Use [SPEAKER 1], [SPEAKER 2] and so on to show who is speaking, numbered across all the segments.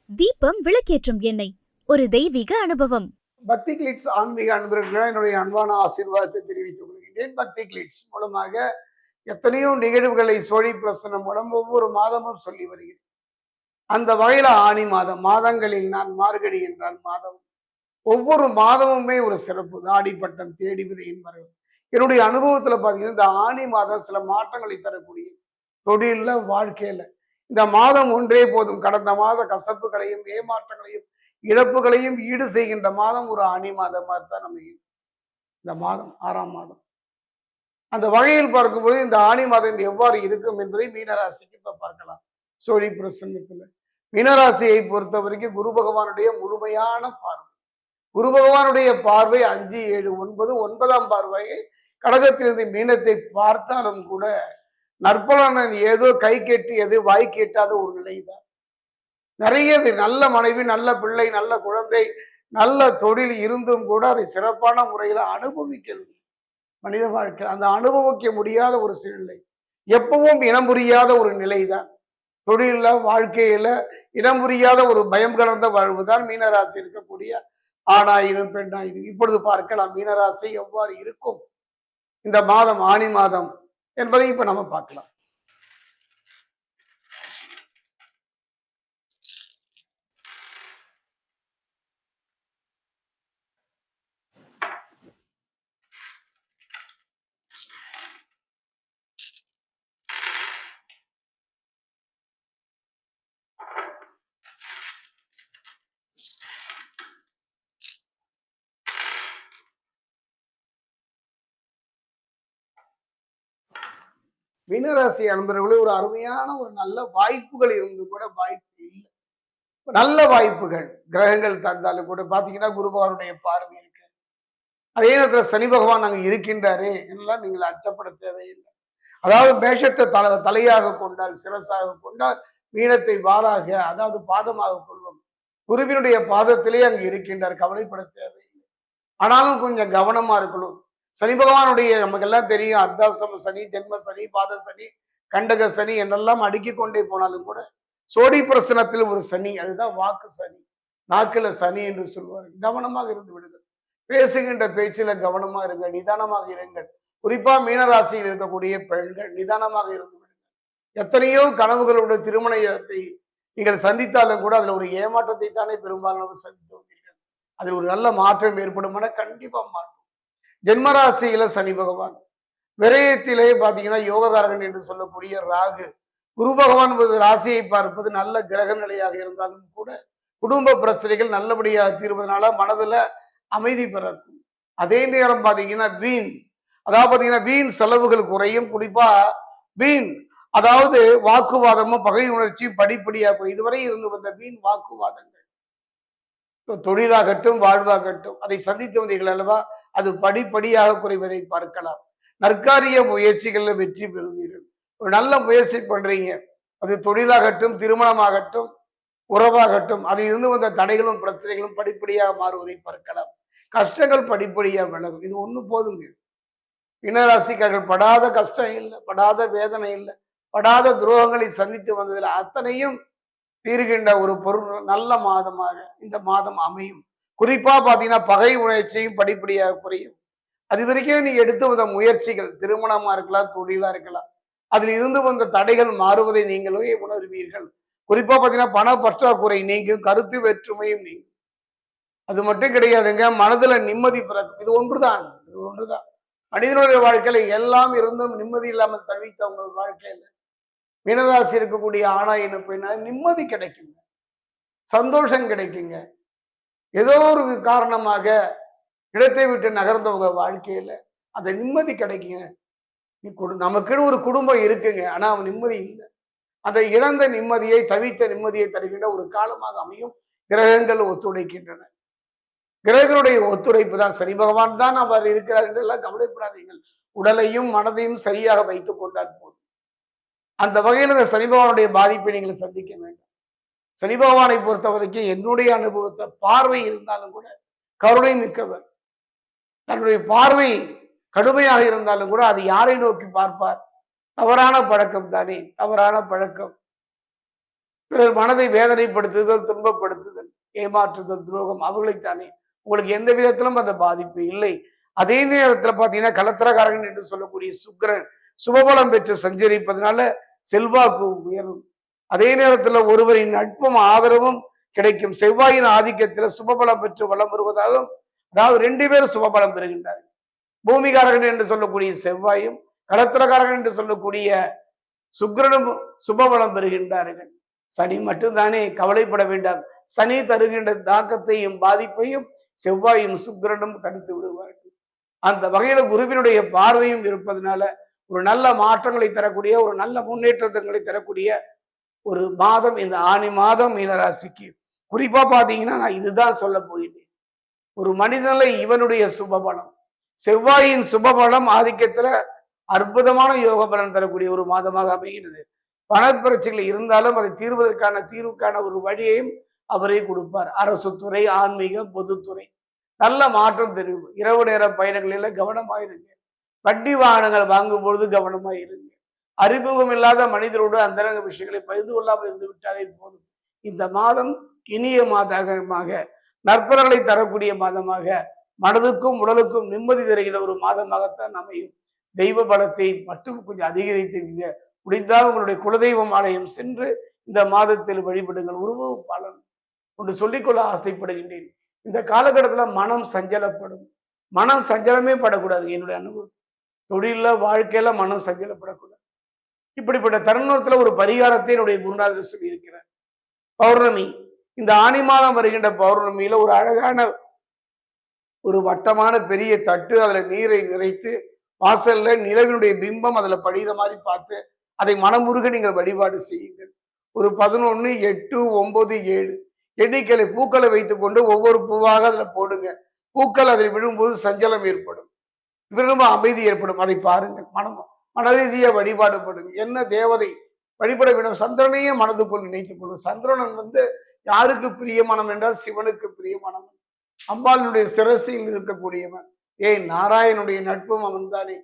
[SPEAKER 1] தீபம் விளக்கேற்றும் எண்ணெய், ஒரு தெய்வீக அனுபவம்.
[SPEAKER 2] பக்தி கிளிட்ஸ் ஆன்மீக அன்பர்களுக்கு என்னுடைய அன்பான ஆசீர்வாதத்தை தெரிவித்துக் கொள்கின்றேன். பக்தி கிளிட்ஸ் மூலமாக எத்தனையோ நிகழ்வுகளை சோழி பிரசனம் மூலம் ஒவ்வொரு மாதமும் சொல்லி வருகிறேன். அந்த வகையில ஆணி மாதம், மாதங்களில் நான் மார்கழி என்றால் மாதம், ஒவ்வொரு மாதமுமே ஒரு சிறப்பு. ஆடிப்பட்டம் தேடி விதை என்பார்கள். என்னுடைய அனுபவத்துல பாத்தீங்கன்னா இந்த ஆணி மாதம் சில மாற்றங்களை தரக்கூடிய தொழில, வாழ்க்கையில இந்த மாதம் ஒன்றே போதும். கடந்த மாத கசப்புகளையும் ஏமாற்றங்களையும் இழப்புகளையும் ஈடு செய்கின்ற மாதம் ஒரு ஆணி மாதமாக தான் நம்ம இந்த மாதம் 6ஆம் மாதம். அந்த வகையில் பார்க்கும்போது இந்த ஆணி மாதம் எவ்வாறு இருக்கும் என்பதை மீனராசிக்கு இப்ப பார்க்கலாம். சோழி பிரசன்னத்துல மீனராசியை பொறுத்த வரைக்கும் குரு பகவானுடைய முழுமையான பார்வை. குரு பகவானுடைய பார்வை 5, 7, 9, 9ஆம் பார்வையை கடகத்திலிருந்து மீனத்தை பார்த்தாலும் கூட நற்பலன் ஏதோ கை கெட்டியது வாய் கேட்டாத ஒரு நிலைதான். நிறைய நல்ல மனைவி, நல்ல பிள்ளை, நல்ல குழந்தை, நல்ல தொழில் இருந்தும் கூட அதை சிறப்பான முறையில் அனுபவிக்கிறது மனித வாழ்க்கை. அந்த அனுபவிக்க முடியாத ஒரு சூழ்நிலை, எப்பவும் இனம் புரியாத ஒரு நிலைதான். தொழில, வாழ்க்கையில இனம் புரியாத ஒரு பயம் கலந்த வாழ்வுதான் மீனராசி இருக்கக்கூடிய ஆணாயினும் பெண்ணாயினும். இப்பொழுது பார்க்கலாம் மீனராசி எவ்வாறு இருக்கும் இந்த மாதம், ஆணி மாதம் என்பதை இப்ப நம்ம பார்க்கலாம். மீனராசி அன்பர்களே, ஒரு அருமையான ஒரு நல்ல வாய்ப்புகள் இருந்து கூட வாய்ப்பு இல்லை. நல்ல வாய்ப்புகள் கிரகங்கள் தந்தாலும் கூட பாத்தீங்கன்னா குரு பகவானுடைய பார்வை இருக்கு. அதே நேரத்தில் சனி பகவான் அங்க இருக்கின்றாரே என்னெல்லாம் நீங்கள் அச்சப்பட தேவையில்லை. அதாவது மேஷத்தை தலையாக கொண்டால், சிரசாக கொண்டால், மீனத்தை வாளாக, அதாவது பாதமாக கொள்வோம். குருவினுடைய பாதத்திலே அங்கு இருக்கின்றார், கவலைப்பட தேவையில்லை. ஆனாலும் கொஞ்சம் கவனமா இருக்கணும். சனி பகவானுடைய நமக்கெல்லாம் தெரியும், அர்த்தாசம சனி, ஜென்ம சனி, பாத சனி, கண்டக சனி என்றெல்லாம் அடுக்கி கொண்டே போனாலும் கூட சோடி பிரசனத்தில் ஒரு சனி, அதுதான் வாக்கு சனி, நாக்குல சனி என்று சொல்வார்கள். கவனமாக இருந்து விடுங்கள். பேசுகின்ற பேச்சில கவனமா இருங்க, நிதானமாக இருங்கள். குறிப்பா மீனராசியில் இருக்கக்கூடிய பெண்கள் நிதானமாக இருந்து விடுங்கள். எத்தனையோ கனவுகளுடைய திருமணத்தை நீங்கள் சந்தித்தாலும் கூட அதுல ஒரு ஏமாற்றத்தை தானே பெரும்பாலும் சந்தித்து வந்தீர்கள். அதில் ஒரு நல்ல மாற்றம் ஏற்படும் என கண்டிப்பா மாற்றம். ஜென்மராசியில சனி பகவான், விரயத்திலே பாத்தீங்கன்னா யோககாரகன் என்று சொல்லக்கூடிய ராகு, குரு பகவான் ராசியை பார்ப்பது நல்ல கிரக நிலையாக இருந்தாலும் கூட குடும்ப பிரச்சனைகள் நல்லபடியாக தீர்வதனால மனதுல அமைதி பிறக்கும். அதே நேரம் பாத்தீங்கன்னா வீண், அதாவது பாத்தீங்கன்னா வீண் செலவுகள் குறையும். குறிப்பா வீண், அதாவது வாக்குவாதமும் பகை உணர்ச்சியும் படிப்படியாக இதுவரை இருந்து வந்த வீண் வாக்குவாதங்கள், தொழிலாகட்டும் வாழ்வாகட்டும், அதை சந்தித்து வந்தீர்கள் அல்லவா, அது படிப்படியாக குறைவதை பார்க்கலாம். நற்காரிய முயற்சிகள்ல வெற்றி பெறுவீர்கள். ஒரு நல்ல முயற்சி பண்றீங்க, அது தொழிலாகட்டும், திருமணமாகட்டும், உறவாகட்டும், அதில் இருந்து வந்த தடைகளும் பிரச்சனைகளும் படிப்படியாக மாறுவதை பார்க்கலாம். கஷ்டங்கள் படிப்படியாக விலகும். இது ஒண்ணு போதுங்க. மீனராசிக்காரர்கள் படாத கஷ்டம் இல்லை, படாத வேதனை இல்லை, படாத துரோகங்களை சந்தித்து வந்ததில் அத்தனையும் தீர்கின்ற ஒரு பொருள் நல்ல மாதமாக இந்த மாதம் அமையும். குறிப்பா பாத்தீங்கன்னா பகை உணர்ச்சியும் படிப்படியாக குறையும். அது வரைக்கும் நீங்க எடுத்து வந்த முயற்சிகள், திருமணமா இருக்கலாம், தொழிலா இருக்கலாம், அதில் இருந்து வந்த தடைகள் மாறுவதை நீங்களே உணர்வீர்கள். குறிப்பா பாத்தீங்கன்னா பண பற்றாக்குறை நீங்கும், கருத்து வேற்றுமையும் நீங்கும். அது மட்டும் கிடையாதுங்க, மனதுல நிம்மதி பிறக்கும். இது ஒன்றுதான் மனிதனுடைய வாழ்க்கையில எல்லாம் இருந்தும் நிம்மதி இல்லாமல் தவித்தவங்க வாழ்க்கையில மீனராசி இருக்கக்கூடிய ஆணா என்ன பெண்ணா நிம்மதி கிடைக்குங்க, சந்தோஷம் கிடைக்குங்க. ஏதோ ஒரு காரணமாக இடத்தை விட்டு நகர்ந்தவங்க வாழ்க்கையில அந்த நிம்மதி கிடைக்குங்க. நமக்குன்னு ஒரு குடும்பம் இருக்குங்க, ஆனா அவன் நிம்மதி இல்லை. அந்த இழந்த நிம்மதியை, தவித்த நிம்மதியை தருகின்ற ஒரு காலமாக அமையும். கிரகங்கள் ஒத்துழைக்கின்றன. கிரகங்களுடைய ஒத்துழைப்பு தான். சனி பகவான் தான் அவர் இருக்கிறார் என்று எல்லாம் கவலைப்படாதீர்கள். உடலையும் மனதையும் சரியாக வைத்துக் கொண்டால் போதும். அந்த வகையில் இந்த சனி பகவானுடைய பாதிப்பை நீங்கள் சந்திக்க வேண்டும். சனி பகவானை பொறுத்த வரைக்கும் என்னுடைய அனுபவத்தை, பார்வை இருந்தாலும் கூட கருணை மிக்கவர். தன்னுடைய பார்வை கடுமையாக இருந்தாலும் கூட அது யாரை நோக்கி பார்ப்பார்? தவறான பழக்கம் தானே, தவறான பழக்கம். பிறர் மனதை வேதனைப்படுத்துதல், துன்பப்படுத்துதல், ஏமாற்றுதல், துரோகம் அவர்களைத்தானே. உங்களுக்கு எந்த விதத்திலும் அந்த பாதிப்பு இல்லை. அதே நேரத்துல பாத்தீங்கன்னா கலத்திரக்காரகன் என்று சொல்லக்கூடிய சுக்கிரன் சுபபலம் பெற்று சஞ்சரிப்பதனால செல்வாக்கு உயரும். அதே நேரத்துல ஒருவரின் நட்பும் ஆதரவும் கிடைக்கும். செவ்வாயின் ஆதிக்கத்துல சுபபலம் பெற்று வளம் வருவதாலும், அதாவது 2 பேரும் சுபபலம் பெறுகின்றார்கள். பூமிகாரகன் என்று சொல்லக்கூடிய செவ்வாயும் களத்திரக்காரகன் என்று சொல்லக்கூடிய சுக்கிரனும் சுபபலம் பெறுகின்றார்கள். சனி மட்டும்தானே, கவலைப்பட வேண்டாம். சனி தருகின்ற தாக்கத்தையும் பாதிப்பையும் செவ்வாயும் சுக்கிரனும் தடுத்து விடுவார்கள். அந்த வகையில குருவினுடைய பார்வையும் இருப்பதனால ஒரு நல்ல மாற்றங்களை தரக்கூடிய, ஒரு நல்ல முன்னேற்றங்களை தரக்கூடிய ஒரு மாதம் இந்த ஆனி மாதம் மீனராசிக்கு. குறிப்பா பாத்தீங்கன்னா நான் இதுதான் சொல்ல போகிறேன். ஒரு மனிதனில் இவனுடைய சுபபலம், செவ்வாயின் சுபபலம் ஆதிக்கத்துல அற்புதமான யோக பலன் தரக்கூடிய ஒரு மாதமாக அமைகிறது. பணப்பிரச்சனைகள் இருந்தாலும் அதை தீர்வுக்கான ஒரு வழியையும் அவரே கொடுப்பார். அரசு துறை, ஆன்மீகம், பொதுத்துறை நல்ல மாற்றம் தெரியும். இரவு நேர பயணங்களில கவனமாயிருங்க. வண்டி வாகனங்கள் வாங்கும் பொழுது கவனமாயிருங்க. அறிமுகம் இல்லாத மனிதரோடு அந்தரங்க விஷயங்களை பகிர்ந்து கொள்ளாமல் இருந்து விட்டாலே போதும். இந்த மாதம் இனிய மாதமாக, நற்பலன்களை தரக்கூடிய மாதமாக, மனதுக்கும் உடலுக்கும் நிம்மதி தருகிற ஒரு மாதமாகத்தான் அமையும். தெய்வ பலத்தை மட்டும் கொஞ்சம் அதிகரித்துங்க. முடிந்தால் உங்களுடைய குலதெய்வம் ஆலயம் சென்று இந்த மாதத்தில் வழிபடுங்கள். உருவ பலன் ஒன்று சொல்லிக்கொள்ள ஆசைப்படுகின்றேன். இந்த காலகட்டத்தில் மனம் சஞ்சலப்படும். மனம் சஞ்சலமே படக்கூடாது. என்னுடைய அனுபவம், தொழில வாழ்க்கையில மனம் சஞ்சலப்படக்கூடாது. இப்படிப்பட்ட தருணத்துல ஒரு பரிகாரத்தை என்னுடைய குருநாதர் சொல்லி இருக்கிறார். பௌர்ணமி, இந்த ஆனி மாதம் வருகின்ற பௌர்ணமியில ஒரு அழகான ஒரு வட்டமான பெரிய தட்டு, அதுல நீரை நிறைத்து வாசல்ல நிலவினுடைய பிம்பம் அதுல படிகிற மாதிரி பார்த்து அதை மனமுருக நீங்கள் வழிபாடு செய்யுங்கள். ஒரு 11, 8, 9, 7 எண்ணிக்கையை பூக்களை வைத்துக் கொண்டு ஒவ்வொரு பூவாக அதுல போடுங்க. பூக்கள் அதில் விழும்போது சஞ்சலம் ஏற்படும், விரும்ப அமைதி ஏற்படும். அதை பாருங்கள். மனரீதியா வழிபாடு படுங்க. என்ன தேவதை வழிபட வேண்டும்? சந்திரனையே மனதுக்குள் நினைத்துக் கொள்ளும். சந்திரன் யாருக்கு பிரியமானம் என்றால் சிவனுக்கு பிரியமானவன். அம்பாளுடைய சிரசில் இருக்கக்கூடியவன். ஏன் நாராயணனுடைய நட்பும் அவன் தானே.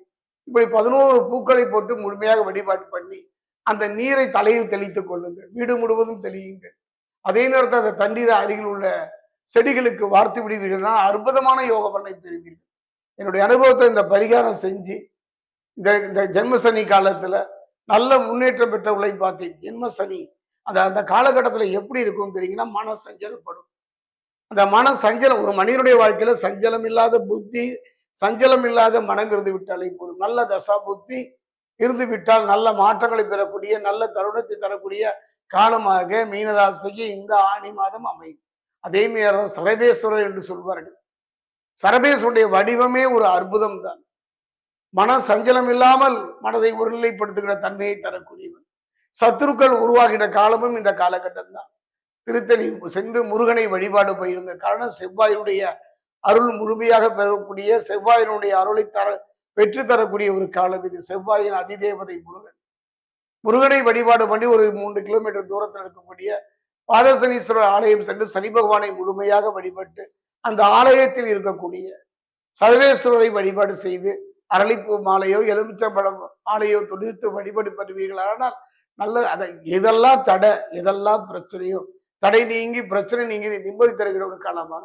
[SPEAKER 2] இப்படி 11 பூக்களை போட்டு முழுமையாக வழிபாடு பண்ணி அந்த நீரை தலையில் தெளித்துக் கொள்ளுங்கள். வீடு முழுவதும் தெளியுங்கள். அதே நேரத்தில் அந்த தண்ணீரை அருகில் உள்ள செடிகளுக்கு வார்த்து விடுவீர்கள். அற்புதமான யோக பலனை பெறுவீர்கள். என்னுடைய அனுபவத்தை இந்த பரிகாரம் செஞ்சு இந்த ஜென்ம சனி காலத்துல நல்ல முன்னேற்றம் பெற்றவர்களை பார்த்தேன். ஜென்ம சனி அந்த காலகட்டத்துல எப்படி இருக்கும் தெரியுங்கன்னா, மன சஞ்சலப்படும். அந்த மன சஞ்சலம், ஒரு மனிதனுடைய வாழ்க்கையில சஞ்சலம் இல்லாத புத்தி, சஞ்சலம் இல்லாத மனம் இருந்து விட்டாலே போதும். நல்ல தசா புத்தி இருந்து விட்டால் நல்ல மாற்றங்களை பெறக்கூடிய, நல்ல தருணத்தை தரக்கூடிய காலமாக மீனராசிக்கு இந்த ஆனி மாதம் அமையும். அதே நேரம் சரபேஸ்வரர் என்று சொல்வார்கள். சரபேஸ்வருடைய வடிவமே ஒரு அற்புதம் தான். மன சஞ்சலம் இல்லாமல் மனதை ஒருநிலைப்படுத்துகிற தன்மையை தரக்கூடியவன். சத்துருக்கள் உருவாகிற காலமும் இந்த காலகட்டம் தான். திருத்தணி சென்று முருகனை வழிபாடு போயிருந்த காரணம் செவ்வாயினுடைய அருள் முழுமையாக பெறக்கூடிய, செவ்வாயினுடைய அருளை பெற்று தரக்கூடிய ஒரு காலம் இது. செவ்வாயின் அதிதேவதை முருகன். முருகனை வழிபாடு பண்ணி ஒரு 3 கிலோமீட்டர் தூரத்தில் இருக்கக்கூடிய பாதசனீஸ்வரர் ஆலயம் சென்று சனி பகவானை முழுமையாக வழிபட்டு அந்த ஆலயத்தில் இருக்கக்கூடிய சர்வேஸ்வரரை வழிபாடு செய்து அரளிப்பூ மாலையோ எலுமிச்சம்பழம் மாலையோ தொடுத்து வழிபாடு பண்ணுவீர்கள். ஆனால் நல்ல அதை எதெல்லாம் தடை, எதெல்லாம் பிரச்சனையோ தடை நீங்கி பிரச்சனை நீங்கி நிம்மதி தருகிற ஒரு காலமாக